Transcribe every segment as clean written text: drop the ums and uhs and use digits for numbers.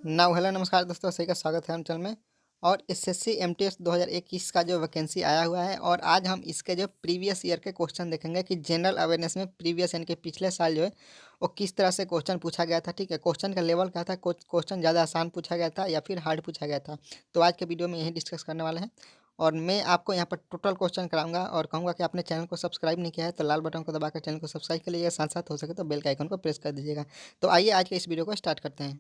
Hello नमस्कार दोस्तों, सभी का स्वागत है हम चैनल में। और एसएससी एमटीएस 2021 का जो वैकेंसी आया हुआ है और आज हम इसके जो प्रीवियस ईयर के क्वेश्चन देखेंगे कि जनरल अवेयरनेस में प्रीवियस यानी कि पिछले साल जो है वो किस तरह से क्वेश्चन पूछा गया था। ठीक है, क्वेश्चन का लेवल क्या था, क्वेश्चन ज़्यादा आसान पूछा गया था या फिर हार्ड पूछा गया था। तो आज के वीडियो में यही डिस्कस करने वाले हैं और मैं आपको यहाँ पर टोटल क्वेश्चन कराऊंगा और कहूँगा कि आपने चैनल को सब्सक्राइब नहीं किया है तो लाल बटन को दबाकर चैनल को सब्सक्राइब कर लीजिएगा, साथ साथ हो सके तो बेल का आइकन को प्रेस कर दीजिएगा। तो आइए आज के इस वीडियो को स्टार्ट करते हैं।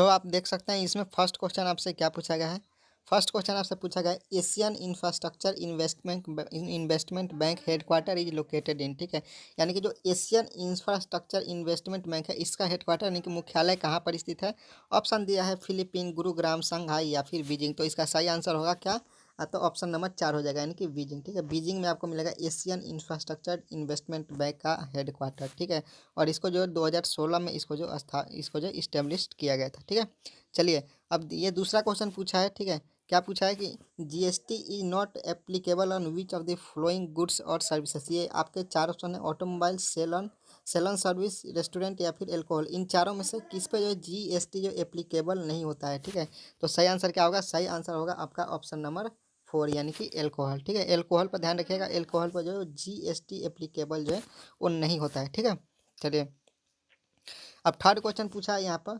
आप देख सकते हैं इसमें फर्स्ट क्वेश्चन आपसे क्या पूछा गया है। फर्स्ट क्वेश्चन आपसे पूछा गया है, Asian infrastructure investment bank headquarter is located in. ठीक है, यानी कि जो एशियन इंफ्रास्ट्रक्चर इन्वेस्टमेंट बैंक है इसका हेडक्वार्टर यानी कि मुख्यालय कहाँ पर स्थित है। ऑप्शन दिया है फिलीपीन, गुरुग्राम, शंघाई या फिर बीजिंग। तो इसका सही आंसर होगा क्या? तो ऑप्शन नंबर 4 हो जाएगा यानी कि बीजिंग। ठीक है, बीजिंग में आपको मिलेगा एशियन इंफ्रास्ट्रक्चर इन्वेस्टमेंट बैंक का हेडक्वार्टर। ठीक है, और इसको जो 2016 में इसको जो इस्टेब्लिश किया गया था। ठीक है, चलिए अब ये दूसरा क्वेश्चन पूछा है। ठीक है, क्या पूछा है कि GST is not applicable on which of the flowing goods और सर्विसेज। ये आपके चार ऑप्शन है, ऑटोमोबाइल, सेलन सर्विस, रेस्टोरेंट या फिर एल्कोहल। इन चारों में से किस पे जो है जीएसटी जो एप्लीकेबल नहीं होता है। ठीक है, तो सही आंसर क्या होगा? सही आंसर होगा आपका ऑप्शन नंबर 4 यानी कि एल्कोहल। ठीक है, एल्कोहल पर ध्यान रखिएगा, एल्कोहल पर जो है जीएसटी एप्लीकेबल जो है वो नहीं होता है। ठीक है, चलिए अब थर्ड क्वेश्चन पूछा है यहाँ पर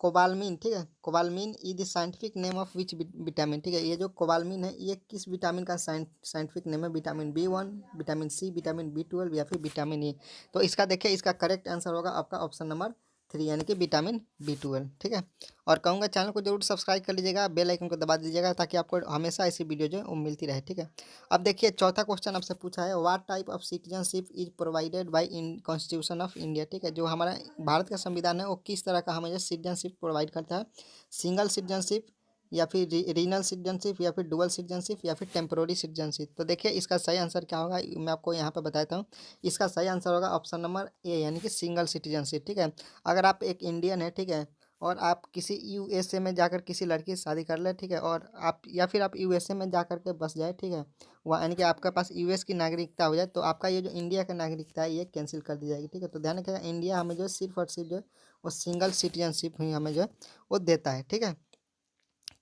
कोबालमिन। ठीक है, cobalamin is the scientific name of which vitamin. ठीक है, ये जो कोबालमिन है ये किस विटामिन का साइंटिफिक नेम है? Vitamin B1, vitamin C, vitamin B12 या फिर विटामिन E। तो इसका देखिए, इसका करेक्ट आंसर होगा आपका ऑप्शन नंबर 3 यानी कि विटामिन B12। ठीक है, और कहूँगा चैनल को जरूर सब्सक्राइब कर लीजिएगा, बेल आइकन को दबा दीजिएगा ताकि आपको हमेशा ऐसी वीडियो जो है वो मिलती रहे। ठीक है, अब देखिए चौथा क्वेश्चन आपसे पूछा है, what type of citizenship is provided by in constitution of India. ठीक है, जो हमारा भारत का संविधान है वो किस तरह का हमें सिटीजनशिप प्रोवाइड करता है? सिंगल सिटीजनशिप या फिर रीजनल सिटीजनशिप या फिर डुअल सिटीजनशिप या फिर टेम्पोररी सिटीजनशिप। तो देखिए इसका सही आंसर क्या होगा, मैं आपको यहाँ पर बताता हूँ। इसका सही आंसर होगा ऑप्शन नंबर ए यानी कि सिंगल सिटीजनशिप। ठीक है, अगर आप एक इंडियन है, ठीक है, और आप किसी यूएसए में जाकर किसी लड़की से शादी कर ले, ठीक है, और आप या फिर आप यूएसए में जा कर के बस जाए, ठीक है, वह यानी कि आपके पास यूएस की नागरिकता हो जाए तो आपका ये जो इंडिया का नागरिकता है ये कैंसिल कर दी जाएगी। ठीक है, तो ध्यान रखिएगा, इंडिया हमें जो है सिर्फ और सिर्फ जो है वो सिंगल सिटीजनशिप ही हमें जो है वो देता है। ठीक है,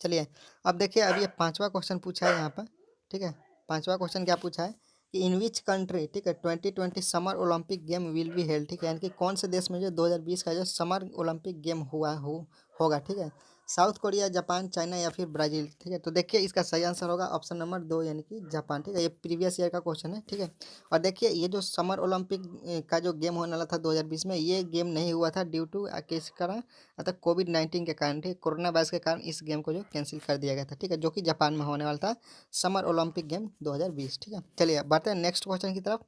चलिए अब देखिए, अब ये पांचवा क्वेश्चन पूछा है यहाँ पर। ठीक है, पांचवा क्वेश्चन क्या पूछा है कि इन विच कंट्री, ठीक है, 2020 summer Olympic game will be held. ठीक है, यानी कि कौन से देश में जो 2020 का जो समर ओलंपिक गेम होगा। ठीक है, साउथ कोरिया, जापान, चाइना या फिर ब्राज़ील। ठीक है, तो देखिए इसका सही आंसर होगा ऑप्शन नंबर 2 यानी कि जापान। ठीक है, ये प्रीवियस ईयर का क्वेश्चन है। ठीक है, और देखिए ये जो समर ओलंपिक का जो गेम होने वाला था 2020 में, ये गेम नहीं हुआ था ड्यू टू किस कारण? अतः कोविड-19 के कारण, ठीक है, कोरोना वायरस के कारण इस गेम को जो कैंसिल कर दिया गया था। ठीक है, जो कि जापान में होने वाला था समर ओलंपिक गेम 2020। ठीक है, चलिए बढ़ते हैं नेक्स्ट क्वेश्चन की तरफ।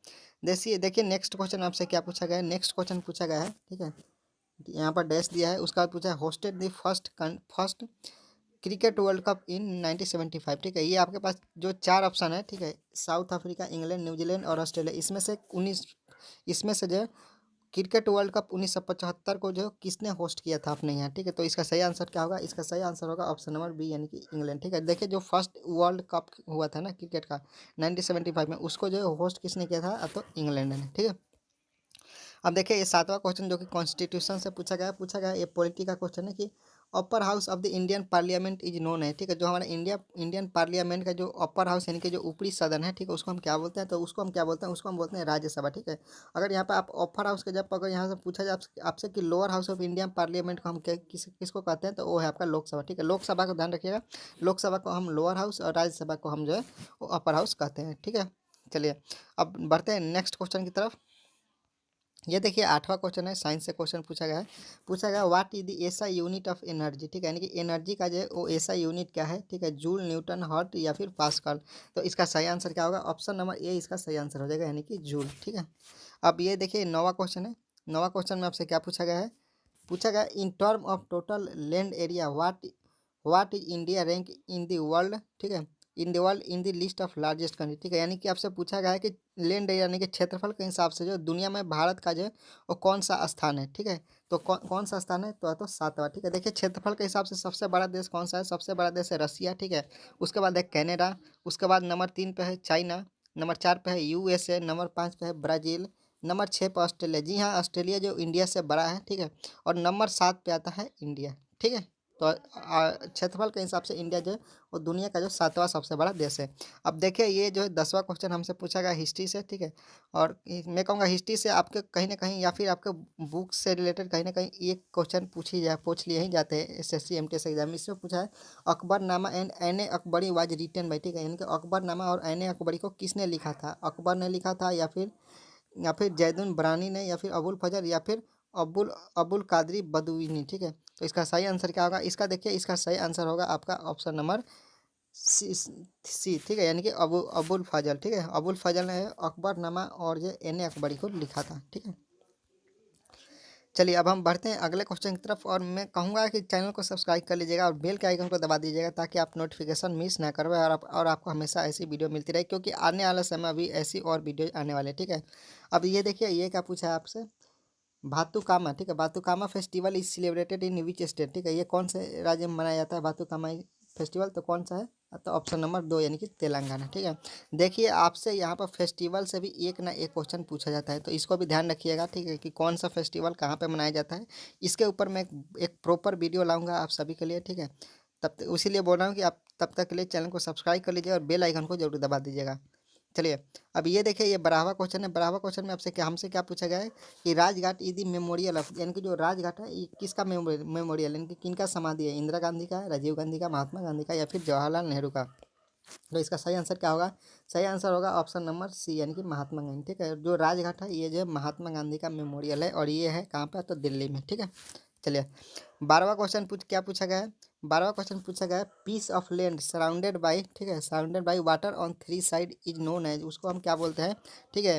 देखिए नेक्स्ट क्वेश्चन आपसे क्या पूछा गया है। नेक्स्ट क्वेश्चन पूछा गया है, ठीक है, यहाँ पर डैश दिया है, उसका बाद पूछा है hosted the first cricket world cup in 1975। ठीक है, ये आपके पास जो चार ऑप्शन है, ठीक है, साउथ अफ्रीका, इंग्लैंड, न्यूजीलैंड और ऑस्ट्रेलिया, इसमें से जो है क्रिकेट वर्ल्ड कप 1975 को जो किसने होस्ट किया था अपने यहाँ। ठीक है, तो इसका सही आंसर क्या होगा? इसका सही आंसर होगा ऑप्शन नंबर बी यानी कि इंग्लैंड। ठीक है, देखिए जो फर्स्ट वर्ल्ड कप हुआ था ना क्रिकेट का 1975 में, उसको जो है होस्ट किसने किया था? तो इंग्लैंड ने। ठीक है, अब देखिए ये सातवां क्वेश्चन जो कि कॉन्स्टिट्यूशन से पूछा गया ये पॉलिटी का क्वेश्चन है कि upper house of the Indian parliament is known है। ठीक है, जो हमारा इंडियन पार्लियामेंट का जो अपर हाउस यानी कि जो ऊपरी सदन है, ठीक है, उसको हम क्या बोलते हैं? तो उसको हम क्या बोलते हैं? उसको हम बोलते हैं राज्यसभा। ठीक है, अगर यहाँ पे आप अपर हाउस के जब अगर यहाँ से पूछा जाए आपसे कि lower house of Indian parliament को हम किसको कहते हैं, तो वो है आपका लोकसभा। ठीक है, लोकसभा का ध्यान रखिएगा, लोकसभा को हम लोअर हाउस और राज्यसभा को हम जो है वो अपर हाउस कहते हैं। ठीक है, चलिए अब बढ़ते हैं नेक्स्ट क्वेश्चन की तरफ। ये देखिए आठवां क्वेश्चन है, साइंस से क्वेश्चन पूछा गया what is the SI unit of energy. ठीक है, यानी कि एनर्जी का जो है वो एसआई यूनिट क्या है? ठीक है, जूल, न्यूटन, हर्ट या फिर पास्कल। तो इसका सही आंसर क्या होगा? ऑप्शन नंबर ए इसका सही आंसर हो जाएगा यानी कि जूल। ठीक है, अब ये देखिए नौवां क्वेश्चन है। नौवां क्वेश्चन में आपसे क्या पूछा गया है? पूछा गया in term of total land area what is India rank in the world. ठीक है, in the world in the list of largest country. ठीक है, यानी कि आपसे पूछा गया है कि लैंड एरिया यानी कि क्षेत्रफल के हिसाब से जो दुनिया में भारत का जो है वो कौन सा स्थान है। ठीक है, तो कौन सा स्थान है? तो सातवां। ठीक है, देखिए क्षेत्रफल के हिसाब से सबसे बड़ा देश कौन सा है? सबसे बड़ा देश है रसिया। ठीक है, उसके बाद है कनाडा, उसके बाद नंबर 3 पे है चाइना, नंबर 4 पे है यूएसए, नंबर 5 पे है ब्राज़ील, नंबर 6 पर ऑस्ट्रेलिया। जी हाँ, ऑस्ट्रेलिया जो इंडिया से बड़ा है, ठीक है। और नंबर 7 पे आता है इंडिया, ठीक है। तो क्षेत्रफल के हिसाब से इंडिया जो है वो दुनिया का जो 7वां सबसे बड़ा देश है। अब देखिए ये जो है 10वां क्वेश्चन हमसे पूछा गया हिस्ट्री से, ठीक है। और मैं कहूँगा हिस्ट्री से आपके कहीं ना कहीं या फिर आपके बुक से रिलेटेड कहीं ना कहीं एक क्वेश्चन पूछ लिए ही जाते हैं एसएससी एमटीएस एग्जाम में। इसमें पूछा है Akbarnama and Ain e Akbari was written by, ठीक है। यानी कि अकबरनामा और ऐन ए अकबरी को किसने लिखा था? अकबर ने लिखा था या फिर जैदुन बरानी ने या फिर अबुल फजर या फिर अबुल अबुल कादरी बदुइनी, ठीक है। तो इसका सही आंसर क्या होगा? इसका देखिए इसका सही आंसर होगा आपका ऑप्शन नंबर सी, ठीक है। यानी कि अबुल फजल, ठीक है। अबुल फजल ने अकबरनामा और जो एन ए अकबरी को लिखा था, ठीक है। चलिए अब हम बढ़ते हैं अगले क्वेश्चन की तरफ। और मैं कहूँगा कि चैनल को सब्सक्राइब कर लीजिएगा और बेल के आइकन को दबा दीजिएगा ताकि आप नोटिफिकेशन मिस ना करवाएं और आपको हमेशा ऐसी वीडियो मिलती रहे, क्योंकि आने वाला समय अभी ऐसी और वीडियो आने वाले, ठीक है। अब ये देखिए ये क्या पूछा है आपसे, भातुकामा, ठीक है। Bathukamma festival is celebrated in which state, ठीक है। ये कौन से राज्य में मनाया जाता है भातुकामा फेस्टिवल? तो कौन सा है? तो ऑप्शन नंबर 2 यानी कि तेलंगाना, ठीक है। देखिए आपसे यहाँ पर फेस्टिवल से भी एक ना एक क्वेश्चन पूछा जाता है, तो इसको भी ध्यान रखिएगा, ठीक है, कि कौन सा फेस्टिवल कहाँ पे मनाया जाता है। इसके ऊपर मैं एक प्रॉपर वीडियो लाऊंगा आप सभी के लिए, ठीक है। तब तक उसी लिए बोल रहा हूँ कि आप तब तक के लिए चैनल को सब्सक्राइब कर लीजिए और बेल आइकन को जरूर दबा दीजिएगा। चलिए अब ये देखिए ये 12वां क्वेश्चन है। 12वां क्वेश्चन में आपसे क्या हमसे क्या पूछा गया है कि राजघाट यदि मेमोरियल ऑफ, यानी कि जो राजघाट है ये किसका मेमोरियल, यानी कि किनका समाधि है? इंदिरा गांधी का है, राजीव गांधी का, महात्मा गांधी का या फिर जवाहरलाल नेहरू का? तो इसका सही आंसर क्या होगा? सही आंसर होगा ऑप्शन नंबर सी यानी कि महात्मा गांधी, ठीक है। जो राजघाट है ये जो है महात्मा गांधी का मेमोरियल है और ये है कहाँ पे? तो दिल्ली में, ठीक है। चलिए 12वां क्वेश्चन क्या पूछा गया है? 12वां क्वेश्चन पूछा गया है piece of land surrounded by, ठीक है, surrounded by water on 3 side is known as, उसको हम क्या बोलते हैं? ठीक है,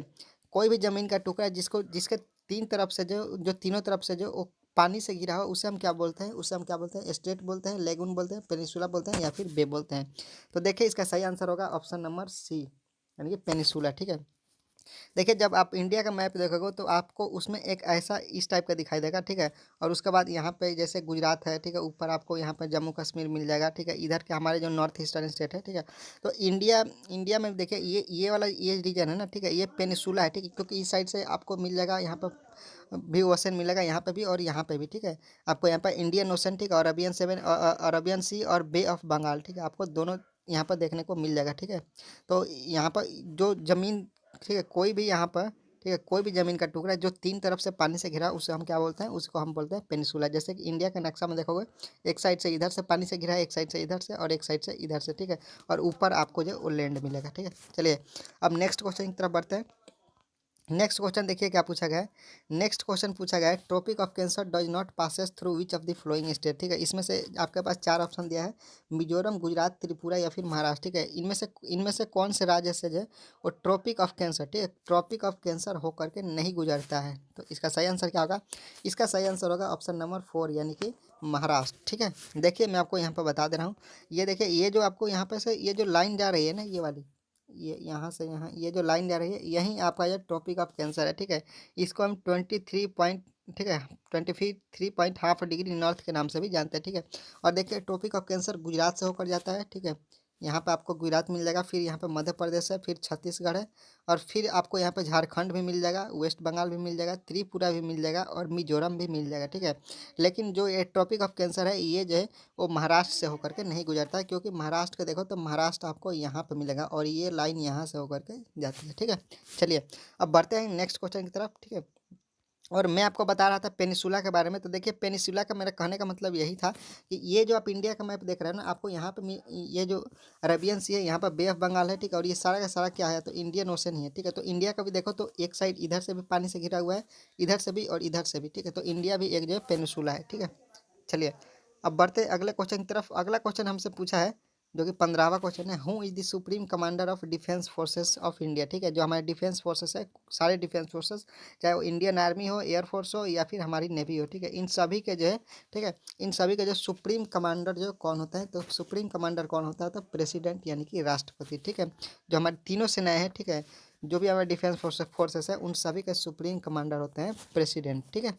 कोई भी जमीन का टुकड़ा जिसके 3 तरफ से जो तीनों तरफ से जो वो पानी से घिरा हो उसे हम क्या बोलते हैं? उसे हम क्या बोलते हैं? स्ट्रेट बोलते हैं, लेगून बोलते हैं, पेनिसुला बोलते हैं या फिर बे बोलते हैं? तो देखिए इसका सही आंसर होगा ऑप्शन नंबर सी यानी कि पेनिसुला, ठीक है। देखिए जब आप इंडिया का मैप देखोगे तो आपको उसमें एक ऐसा इस टाइप का दिखाई देगा, ठीक है। और उसके बाद यहाँ पे जैसे गुजरात है, ठीक है, ऊपर आपको यहाँ पे जम्मू कश्मीर मिल जाएगा, ठीक है। इधर के हमारे जो नॉर्थ ईस्टर्न स्टेट है, ठीक है। तो इंडिया में देखिए ये वाला ये रीजन है ना, ठीक है, ये पेनिसुला है, ठीक है, क्योंकि इस साइड से आपको मिल जाएगा यहाँ पर भी ओशन मिलेगा, यहाँ पे भी और यहाँ पे भी, ठीक है। आपको यहाँ पर इंडियन ओशन, ठीक है, अरबियन सी और बे ऑफ बंगाल, ठीक है, आपको दोनों यहाँ पर देखने को मिल जाएगा, ठीक है। तो यहाँ पर जो ज़मीन, ठीक है, कोई भी यहाँ पर, ठीक है, कोई भी ज़मीन का टुकड़ा जो 3 तरफ से पानी से घिरा उसे हम क्या बोलते हैं? उसको हम बोलते हैं पेनिसुला। जैसे कि इंडिया के नक्शा में देखोगे एक साइड से इधर से पानी से घिरा है, एक साइड से इधर से और एक साइड से इधर से, ठीक है। और ऊपर आपको जो वो लैंड मिलेगा, ठीक है। चलिए अब नेक्स्ट क्वेश्चन की तरफ बढ़ते हैं। नेक्स्ट क्वेश्चन देखिए क्या पूछा गया है। नेक्स्ट क्वेश्चन पूछा गया है tropic of cancer does not passes through which of the following state, ठीक है। इसमें से आपके पास 4 ऑप्शन दिया है, मिजोरम, गुजरात, त्रिपुरा या फिर महाराष्ट्र, ठीक है। इनमें से कौन से राज्य से जो है वो ट्रॉपिक ऑफ कैंसर, ठीक है, ट्रॉपिक ऑफ कैंसर होकर के नहीं गुजरता है? तो इसका सही आंसर क्या होगा? इसका सही आंसर होगा ऑप्शन नंबर 4 यानी कि महाराष्ट्र, ठीक है। देखिए मैं आपको यहाँ पर बता दे रहा हूँ, ये देखिए ये जो आपको यहाँ पे से ये जो लाइन जा रही है ना ये वाली, ये यहाँ से यहाँ ये जो लाइन जा रही है यहीं आपका ये टॉपिक ऑफ कैंसर है, ठीक है। इसको हम 23 पॉइंट, ठीक है, 23.5 डिग्री नॉर्थ के नाम से भी जानते हैं, ठीक है। और देखिए टॉपिक ऑफ कैंसर गुजरात से होकर जाता है, ठीक है। यहाँ पे आपको गुजरात मिल जाएगा, फिर यहाँ पे मध्य प्रदेश है, फिर छत्तीसगढ़ है और फिर आपको यहाँ पे झारखंड भी मिल जाएगा, वेस्ट बंगाल भी मिल जाएगा, त्रिपुरा भी मिल जाएगा और मिजोरम भी मिल जाएगा, ठीक है। लेकिन जो ये टॉपिक ऑफ कैंसर है ये जो है वो महाराष्ट्र से होकर के नहीं गुजरता है, क्योंकि महाराष्ट्र का देखो तो महाराष्ट्र आपको यहाँ पे मिलेगा और ये लाइन यहाँ से होकर के जाती है, ठीक है। चलिए अब बढ़ते हैं नेक्स्ट क्वेश्चन की तरफ, ठीक है। और मैं आपको बता रहा था पेनिसुला के बारे में। तो देखिए पेनिसुला का मेरा कहने का मतलब यही था कि ये जो आप इंडिया का मैप देख रहे हैं ना, आपको यहाँ पे ये जो अरेबियन सी है, यहाँ पर बे ऑफ बंगाल है, ठीक है। और ये सारा का सारा क्या है? तो इंडियन ओशन ही है, ठीक है। तो इंडिया का भी देखो तो एक साइड इधर से भी पानी से घिरा हुआ है, इधर से भी और इधर से भी, ठीक है। तो इंडिया भी एक जो है पेनिसुला है, ठीक है। चलिए अब बढ़ते अगले क्वेश्चन की तरफ। अगला क्वेश्चन हमसे पूछा है जो कि 15वां क्वेश्चन है, who is the supreme commander of defence forces of India, ठीक है। जो हमारे डिफेंस फोर्सेस है, सारे डिफेंस फोर्सेस, चाहे वो इंडियन आर्मी हो, एयरफोर्स हो या फिर हमारी नेवी हो, ठीक है, इन सभी के जो है, ठीक है, इन सभी के जो सुप्रीम कमांडर जो कौन होता है? तो सुप्रीम कमांडर कौन होता है? तो प्रेसिडेंट यानी कि राष्ट्रपति, ठीक है। जो हमारी तीनों सेनाएं हैं, ठीक है, जो भी हमारे डिफेंस फोर्सेस है उन सभी के सुप्रीम कमांडर होते हैं प्रेसिडेंट, ठीक है।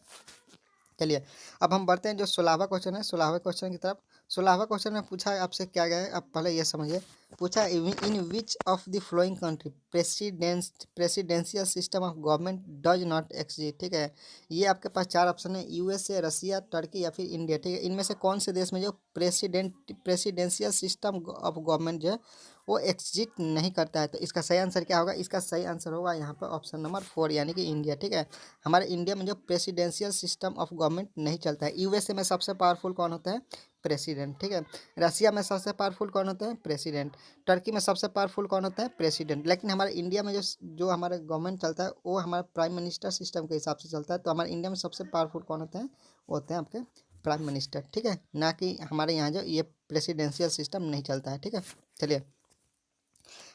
चलिए अब हम बढ़ते हैं जो 16वां क्वेश्चन है, 16वें क्वेश्चन की तरफ। 16वां क्वेश्चन में पूछा है आपसे क्या गया है, अब पहले ये समझिए। पूछा in which of the following country presidential system of government does not exist. ठीक है, ये आपके पास चार ऑप्शन है, यूएसए, रसिया, टर्की या फिर इंडिया। ठीक है, इनमें से कौन से देश में जो प्रेसिडेंशियल सिस्टम ऑफ गवर्नमेंट जो है वो एग्जिस्ट नहीं करता है। तो इसका सही आंसर क्या होगा? इसका सही आंसर होगा यहाँ पर ऑप्शन नंबर 4 यानी कि इंडिया। ठीक है, हमारे इंडिया में जो प्रेसिडेंशियल सिस्टम ऑफ गवर्नमेंट नहीं चलता है। यूएसए में सबसे पावरफुल कौन होता है? प्रेसिडेंट। ठीक है, रसिया में सबसे पावरफुल कौन होता है? प्रेसिडेंट। टर्की में सबसे पावरफुल कौन होता है? प्रेसिडेंट। लेकिन हमारे इंडिया में जो जो हमारा गवर्नमेंट चलता है वो हमारा प्राइम मिनिस्टर सिस्टम के हिसाब से चलता है। तो हमारे इंडिया में सबसे पावरफुल कौन होते हैं? वो होते हैं आपके प्राइम मिनिस्टर। ठीक है, ना कि हमारे यहाँ जो ये प्रेसिडेंशियल सिस्टम नहीं चलता है। ठीक है, चलिए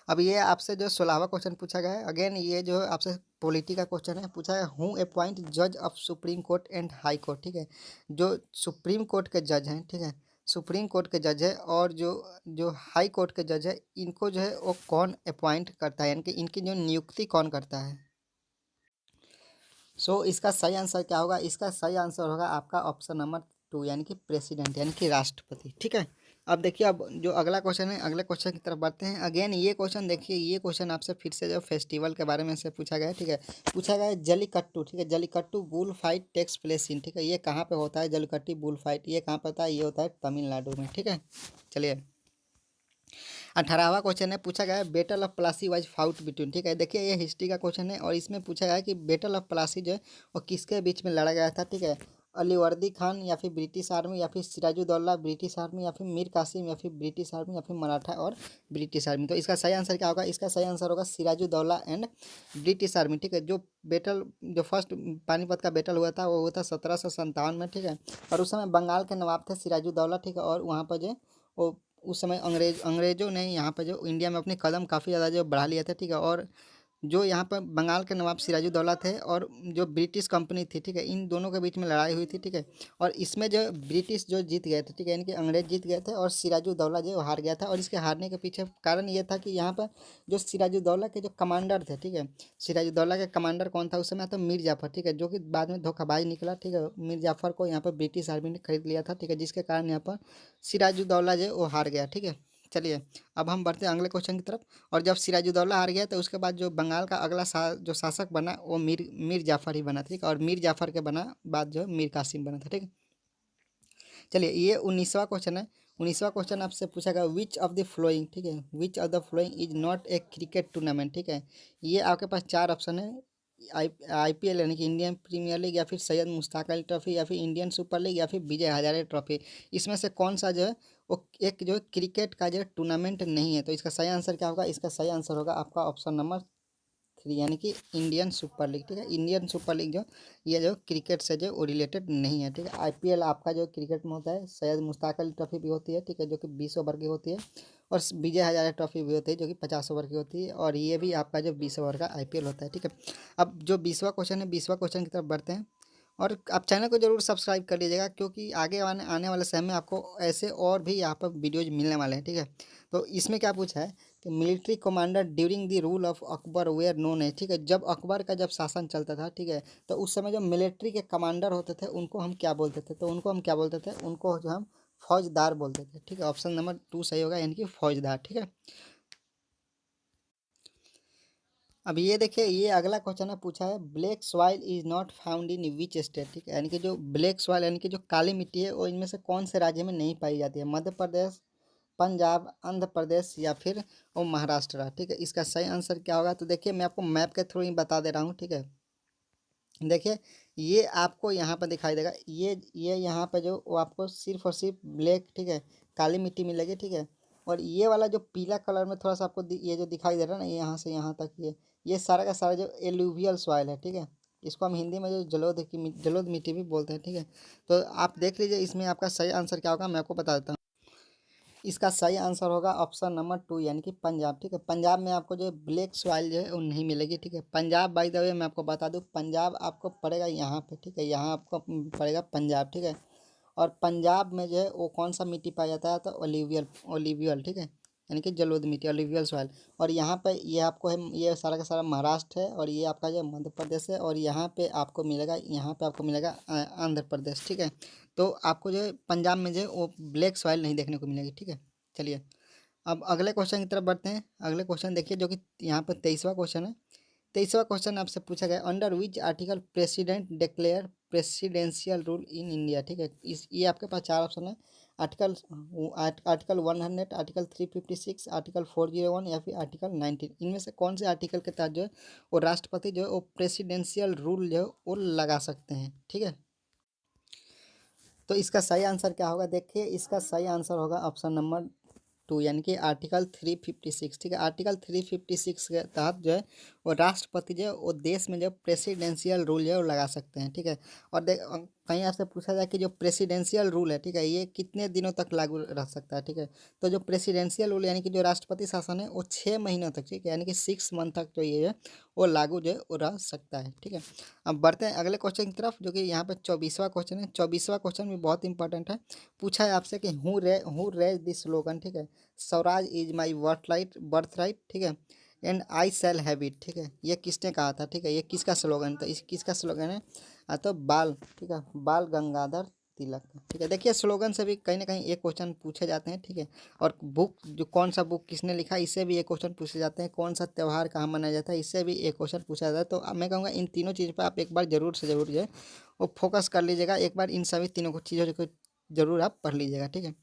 अब ये आपसे जो 16वां क्वेश्चन पूछा गया है, अगेन ये जो आपसे पॉलिटी का क्वेश्चन है, पूछा है हु अपॉइंट जज of supreme court and high court. ठीक है, जो सुप्रीम कोर्ट के जज हैं, ठीक है, सुप्रीम कोर्ट के जज है और जो जो हाई कोर्ट के जज है, इनको जो है वो कौन अपॉइंट करता है, यानी कि इनकी जो नियुक्ति कौन करता है। इसका सही आंसर क्या होगा? इसका सही आंसर होगा आपका ऑप्शन नंबर 2 यानी कि प्रेसिडेंट यानी कि राष्ट्रपति। ठीक है, अब देखिए, अब जो अगला क्वेश्चन है, अगले क्वेश्चन की तरफ बढ़ते हैं। अगेन ये क्वेश्चन देखिए, ये क्वेश्चन आपसे फिर से जो फेस्टिवल के बारे में से पूछा गया है। ठीक है, पूछा गया है जल्लीकट्टू। ठीक है, Jallikattu bull fight takes place in. ठीक है, ये कहाँ पे होता है? जल्लीकट्टू बुल फाइट ये कहाँ पे होता है? ये होता है तमिलनाडु में। ठीक है, चलिए 18वां क्वेश्चन है, पूछा गया है battle of Plassey was fought between. ठीक है, देखिए ये हिस्ट्री का क्वेश्चन है और इसमें पूछा गया है कि बेटल ऑफ प्लासी जो है वो किसके बीच में लड़ा गया था। ठीक है, अलीवर्दी खान या फिर ब्रिटिश आर्मी या फिर सिराजुद्दौला ब्रिटिश आर्मी या फिर मीर कासिम या फिर ब्रिटिश आर्मी या फिर मराठा और ब्रिटिश आर्मी। तो इसका सही आंसर क्या होगा? इसका सही आंसर होगा सिराजुद्दौला एंड ब्रिटिश आर्मी। ठीक है, जो बैटल जो फर्स्ट पानीपत का बैटल हुआ था वो हुआ था 1757 में। ठीक है, और उस समय बंगाल के नवाब थे सिराजुद्दौला। ठीक है, और वहाँ पर जो वो उस समय अंग्रेज़ों ने यहाँ पे जो इंडिया में अपने कदम काफ़ी ज़्यादा जो बढ़ा लिया था। ठीक है, और जो यहाँ पर बंगाल के नवाब सिराजुद्दौला थे और जो ब्रिटिश कंपनी थी, ठीक है, इन दोनों के बीच में लड़ाई हुई थी। ठीक है, और इसमें जो ब्रिटिश जो जीत गए थे, ठीक है, यानी कि अंग्रेज जीत गए थे और सिराजुद्दौला जो हार गया था। और इसके हारने के पीछे कारण ये था कि यहाँ पर जो सिराजुद्दौला के जो कमांडर थे, ठीक है, सिराजुद्दौला के कमांडर कौन था उस समय? तो मीर जाफ़र। ठीक है, जो कि बाद में धोखाबाज निकला। ठीक है, मीर जाफ़र को यहाँ पर ब्रिटिश आर्मी ने खरीद लिया था। ठीक है, जिसके कारण यहाँ पर सिराजुद्दौला जो है वो हार गया। ठीक है, चलिए अब हम बढ़ते हैं अगले क्वेश्चन की तरफ। और जब सिराजुद्दौला हार गया तो उसके बाद जो बंगाल का अगला जो शासक बना वो मीर मीर जाफ़र ही बना। ठीक है, और मीर जाफ़र के बना बाद जो है मीर कासिम बना था। ठीक है, चलिए ये 19वां क्वेश्चन है। 19वां क्वेश्चन आपसे पूछा गया विच ऑफ द फ्लोइंग। ठीक है, विच of the following is not a cricket tournament. ठीक है, ये आपके पास चार ऑप्शन है, आईपीएल यानी कि इंडियन प्रीमियर लीग या फिर सैयद मुश्ताक अली ट्रॉफी या फिर इंडियन सुपर लीग या फिर विजय हजारे ट्रॉफी। इसमें से कौन सा जो है वो एक जो है क्रिकेट का जो है टूर्नामेंट नहीं है। तो इसका सही आंसर क्या होगा? इसका सही आंसर होगा आपका ऑप्शन नंबर 3 यानी कि इंडियन सुपर लीग। ठीक है, इंडियन सुपर लीग जो ये जो क्रिकेट से जो वो रिलेटेड नहीं है। ठीक है, आईपीएल आपका जो क्रिकेट में होता है, सैयद मुश्ताक अली ट्रॉफी भी होती है। ठीक है, जो कि 20 ओवर की होती है, और विजय हजारे ट्रॉफी भी होती है जो कि 50 ओवर की होती है, और ये भी आपका जो 20 ओवर का आईपीएल होता है। ठीक है, अब जो 20वां क्वेश्चन है, 20वां क्वेश्चन की तरफ बढ़ते हैं। और आप चैनल को जरूर सब्सक्राइब कर लीजिएगा क्योंकि आगे आने वाले समय में आपको ऐसे और भी यहाँ पर वीडियोज मिलने वाले हैं। ठीक है, तो इसमें क्या पूछा है कि military commander during the rule of Akbar were known है। ठीक है, जब अकबर का जब शासन चलता था, ठीक है, तो उस समय जो मिलिट्री के कमांडर होते थे उनको हम क्या बोलते थे? तो उनको हम क्या बोलते थे? उनको जो हम फौजदार बोलते थे। ठीक है, ऑप्शन नंबर 2 सही होगा यानी कि फौजदार। ठीक है, अब ये देखिए, ये अगला क्वेश्चन है, पूछा है black soil is not found in which state. ठीक है, यानी कि जो ब्लैक सॉइल यानी कि जो काली मिट्टी है वो इनमें से कौन से राज्य में नहीं पाई जाती है? मध्य प्रदेश, पंजाब, आंध्र प्रदेश या फिर वो महाराष्ट्र। ठीक है, इसका सही आंसर क्या होगा? तो देखिए मैं आपको मैप के थ्रू ही बता दे रहा हूँ। ठीक है, देखिए ये आपको यहाँ पर दिखाई देगा, ये यहाँ पे जो वो आपको सिर्फ और सिर्फ ब्लैक, ठीक है, काली मिट्टी मिलेगी। ठीक है, और ये वाला जो पीला कलर में थोड़ा सा आपको ये जो दिखाई दे रहा है ना, यहाँ से यहाँ तक ये सारा का सारा जो एलुवियल सॉइल है। ठीक है, इसको हम हिंदी में जो जलोद मिट्टी भी बोलते हैं। ठीक है, तो आप देख लीजिए इसमें आपका सही आंसर क्या होगा, मैं आपको बता देता हूँ। इसका सही आंसर होगा ऑप्शन नंबर 2 यानी कि पंजाब। ठीक है, पंजाब में आपको जो ब्लैक सॉइल जो है वो नहीं मिलेगी। ठीक है, पंजाब बाय द वे मैं आपको बता दूं, पंजाब आपको पड़ेगा यहाँ पे। ठीक है, यहाँ आपको पड़ेगा पंजाब। ठीक है, और पंजाब में जो है वो कौन सा मिट्टी पाया जाता है? तो ओलिवियल ओलिवियल। ठीक है, यानी कि जलोढ़ मिट्टी अलूवियल सॉइल। और यहाँ पे ये आपको है, ये सारा का सारा महाराष्ट्र है, और ये आपका जो मध्य प्रदेश है, और यहाँ पे आपको मिलेगा, यहाँ पे आपको मिलेगा आंध्र प्रदेश। ठीक है, तो आपको जो है पंजाब में जो है वो ब्लैक सॉइल नहीं देखने को मिलेगी। ठीक है, चलिए अब अगले क्वेश्चन की तरफ बढ़ते हैं। अगले क्वेश्चन देखिए, जो कि यहाँ पर 23वां क्वेश्चन है। 23वां क्वेश्चन आपसे पूछा गया, under which article president declare presidential rule in India. ठीक है, इस ये आपके पास चार ऑप्शन है, आर्टिकल आर्टिकल 100, आर्टिकल 356, आर्टिकल 401 या फिर आर्टिकल 19। इनमें से कौन से आर्टिकल के तहत जो है वो राष्ट्रपति जो है वो प्रेसिडेंशियल रूल जो है वो लगा सकते हैं। ठीक है, तो इसका सही आंसर क्या होगा, देखिए इसका सही आंसर होगा ऑप्शन नंबर 2, यानी कि आर्टिकल 356। ठीक है, आर्टिकल 356 के तहत जो है वो राष्ट्रपति जो है वो देश में जो प्रेसिडेंशियल रूल जो है वो लगा सकते हैं। ठीक है, और कहीं आपसे पूछा जाए कि जो प्रेसिडेंशियल रूल है, ठीक है, ये कितने दिनों तक लागू रह सकता है। ठीक है, तो जो प्रेसिडेंशियल रूल यानी कि जो राष्ट्रपति शासन है वो 6 महीनों तक, ठीक है, यानी कि 6 मंथ तक जो ये है वो लागू जो है वो रह सकता है। ठीक है, अब बढ़ते हैं अगले क्वेश्चन की तरफ, जो कि यहाँ पे 24वां क्वेश्चन है। 24वां क्वेश्चन भी बहुत इंपॉर्टेंट है। पूछा है आपसे कि हु रेज दिस स्लोगन। ठीक है, swaraj is my birth right. ठीक है, and I shall have it. ठीक है, ये किसने कहा था। ठीक है, ये किसका स्लोगन था, इस किसका स्लोगन है, तो बाल, ठीक है, बाल गंगाधर तिलक का। ठीक है, देखिए स्लोगन से भी कहीं ना कहीं एक क्वेश्चन पूछे जाते हैं। ठीक है, और बुक जो कौन सा बुक किसने लिखा, इससे भी एक क्वेश्चन पूछे जाते हैं। कौन सा त्यौहार कहाँ मनाया जाता है, इससे भी एक क्वेश्चन पूछा जाता है। तो अब मैं कहूँगा इन तीनों चीज़ पर आप एक बार जरूर से जरूर जो है वो फोकस कर लीजिएगा, एक बार इन सभी तीनों को चीज़ों को जरूर आप पढ़ लीजिएगा। ठीक है,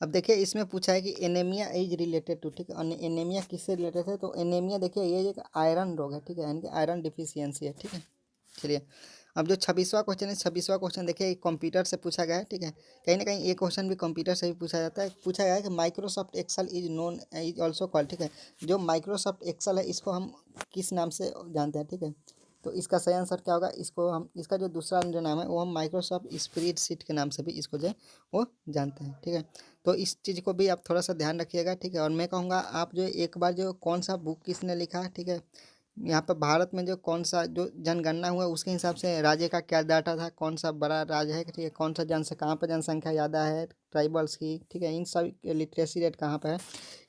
अब देखिए इसमें पूछा है कि एनीमिया इज रिलेटेड टू। ठीक है, एनीमिया किससे रिलेटेड है, तो एनीमिया देखिए ये एक आयरन रोग है। ठीक है, यानी कि आयरन डिफिशियंसी है। ठीक है, चलिए अब जो 26वां क्वेश्चन है, 26वां क्वेश्चन देखिए कंप्यूटर से पूछा गया है। ठीक है, कहीं ना कहीं ये क्वेश्चन भी कंप्यूटर से ही पूछा जाता है। पूछा गया है कि Microsoft Excel is known is also called. ठीक है, जो माइक्रोसॉफ्ट एक्सेल है इसको हम किस नाम से जानते हैं। ठीक है, तो इसका सही आंसर क्या होगा, इसको हम इसका जो दूसरा जो नाम है वो हम माइक्रोसॉफ्ट स्प्रेडशीट के नाम से भी इसको जो है वो जानते हैं। ठीक है, तो इस चीज़ को भी आप थोड़ा सा ध्यान रखिएगा। ठीक है, और मैं कहूँगा आप जो एक बार जो कौन सा बुक किसने लिखा। ठीक है, यहाँ पर भारत में जो कौन सा जो जनगणना हुआ उसके हिसाब से राज्य का क्या डाटा था, कौन सा बड़ा राज्य है। ठीक है, कौन सा कहाँ पर जनसंख्या ज़्यादा है, ट्राइबल्स की। ठीक है, इन सभी लिटरेसी रेट कहाँ पर है,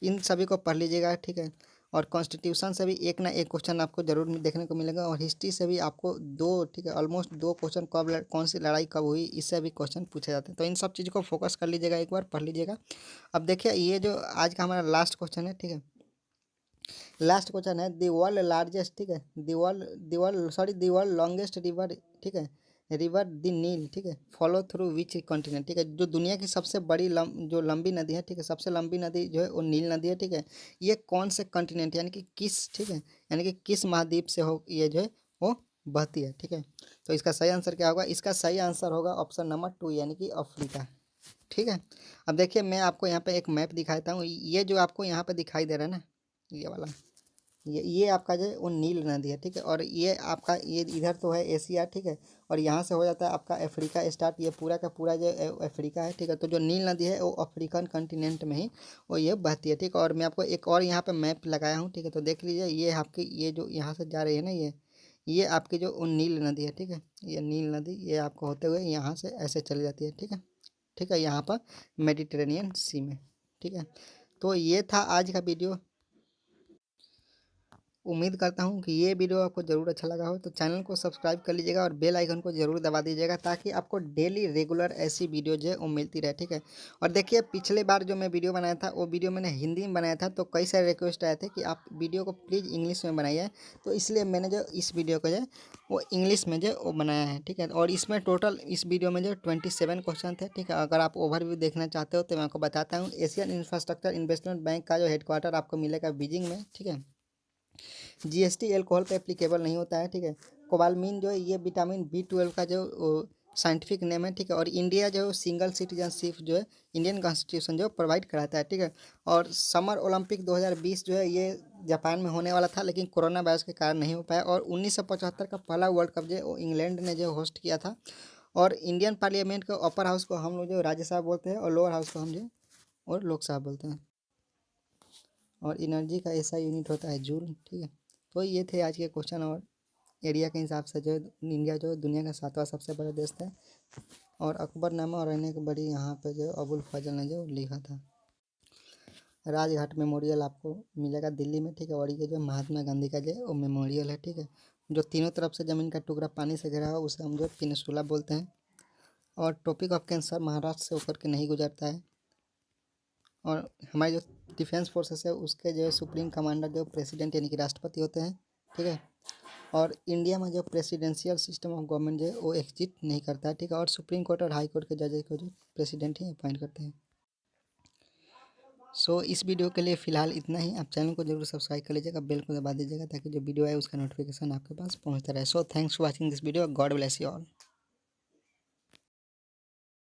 इन सभी को पढ़ लीजिएगा। ठीक है, और कॉन्स्टिट्यूशन से भी एक ना एक क्वेश्चन आपको जरूर देखने को मिलेगा, और हिस्ट्री से भी आपको दो, ठीक है, ऑलमोस्ट दो क्वेश्चन, कौन सी लड़ाई कब हुई, इससे भी क्वेश्चन पूछे जाते हैं। तो इन सब चीज़ को फोकस कर लीजिएगा, एक बार पढ़ लीजिएगा। अब देखिए ये जो आज का हमारा लास्ट क्वेश्चन है। ठीक है, लास्ट क्वेश्चन है, दी वर्ल्ड लार्जेस्ट। ठीक है, दी वर्ल्ड लॉन्गेस्ट रिवर। ठीक है, रिवर द नील। ठीक है, फॉलो थ्रू विच कॉन्टिनेंट। ठीक है, जो दुनिया की सबसे बड़ी जो लंबी नदी है। ठीक है, सबसे लंबी नदी जो है वो नील नदी है। ठीक है, ये कौन से कॉन्टिनेंट यानी कि किस, ठीक है, यानी कि किस महाद्वीप से हो ये जो है वो बहती है। ठीक है, तो इसका सही आंसर क्या होगा, इसका सही आंसर होगा ऑप्शन नंबर 2, यानी कि अफ्रीका। ठीक है, अब देखिए मैं आपको यहाँ पे एक मैप दिखाता हूँ, ये जो आपको यहाँ पे दिखाई दे रहा है ना, ये वाला, ये आपका जो है वो नील नदी है। ठीक है, और ये आपका ये इधर तो है एशिया। ठीक है, और यहाँ से हो जाता है आपका अफ्रीका स्टार्ट, ये पूरा का पूरा जो अफ्रीका है। ठीक है, तो जो नील नदी है वो अफ्रीकन कंटिनेंट में ही वो ये बहती है। ठीक है, और मैं आपको एक और यहाँ पे मैप लगाया हूँ। ठीक है, तो देख लीजिए ये आपकी ये जो यहाँ से जा रही है ना, ये आपकी जो वो नील नदी है। ठीक है, ये नील नदी ये आपको होते हुए यहाँ से ऐसे चली जाती है। ठीक है, ठीक है, यहाँ पर मेडिटेरेनियन सी में। ठीक है, तो ये था आज का वीडियो। उम्मीद करता हूँ कि ये वीडियो आपको ज़रूर अच्छा लगा हो, तो चैनल को सब्सक्राइब कर लीजिएगा और बेल आइकन को ज़रूर दबा दीजिएगा, ताकि आपको डेली रेगुलर ऐसी वीडियो जो है वो मिलती रहे। ठीक है, और देखिए पिछले बार जो मैं वीडियो बनाया था वो वीडियो मैंने हिंदी में बनाया था, तो कई सारे रिक्वेस्ट आए थे कि आप वीडियो को प्लीज़ इंग्लिश में बनाइए, तो इसलिए मैंने जो इस वीडियो को जो है वो इंग्लिश में जो है वो बनाया है। ठीक है, और इसमें टोटल इस वीडियो में जो 27 क्वेश्चन थे। ठीक है, अगर आप ओवरव्यू देखना चाहते हो तो मैं आपको बताता हूँ, एशियन इंफ्रास्ट्रक्चर इन्वेस्टमेंट बैंक का जो हेडक्वार्टर आपको मिलेगा बीजिंग में। ठीक है, जीएसटी एल्कोहल पे एप्लीकेबल नहीं होता है। ठीक है, कोबालमिन जो है ये विटामिन B12 का जो साइंटिफिक नेम है। ठीक है, और इंडिया जो सिंगल सिटीजनशिप जो है इंडियन कॉन्स्टिट्यूशन जो प्रोवाइड कराता है। ठीक है, और समर ओलंपिक 2020 जो है ये जापान में होने वाला था, लेकिन कोरोना वायरस के कारण नहीं हो पाया, और 1975 का पहला वर्ल्ड कप जो है वो इंग्लैंड ने जो होस्ट किया था। और इंडियन पार्लियामेंट के अपर हाउस को हम लोग जो राज्यसभा बोलते हैं, और लोअर हाउस को हम जो और लोकसभा बोलते हैं, और एनर्जी का ऐसा यूनिट होता है जूल। ठीक है, तो ये थे आज के क्वेश्चन, और एरिया के हिसाब से जो इंडिया जो दुनिया का 7वां सबसे बड़ा देश था, और अकबरनामा और रहने के बड़ी यहाँ पे जो अबुल फजल ने जो लिखा था। राजघाट मेमोरियल आपको मिलेगा दिल्ली में, ठीक है। और ये जो महात्मा गांधी का जो वो मेमोरियल है, ठीक है। जो तीनों तरफ से ज़मीन का टुकड़ा पानी से घिरा हो उसे हम जो पेनिनसुला बोलते हैं। और ट्रॉपिक ऑफ कैंसर महाराष्ट्र से होकर के नहीं गुजरता है। और हमारी जो डिफेंस फोर्सेस है उसके जो सुप्रीम कमांडर जो प्रेसिडेंट यानी कि राष्ट्रपति होते हैं, ठीक है। और इंडिया में जो प्रेसिडेंशियल सिस्टम ऑफ गवर्नमेंट जो है वो एग्जिस्ट नहीं करता है, ठीक है। और सुप्रीम कोर्ट और हाई कोर्ट के जजेस को जो प्रेसिडेंट ही अपॉइंट करते हैं। सो इस वीडियो के लिए फ़िलहाल इतना ही। आप चैनल को जरूर सब्सक्राइब कर लीजिएगा, बेल को दबा दीजिएगा ताकि जो वीडियो आए उसका नोटिफिकेशन आपके पास पहुंचता रहे। So thanks for watching this video. God bless you all.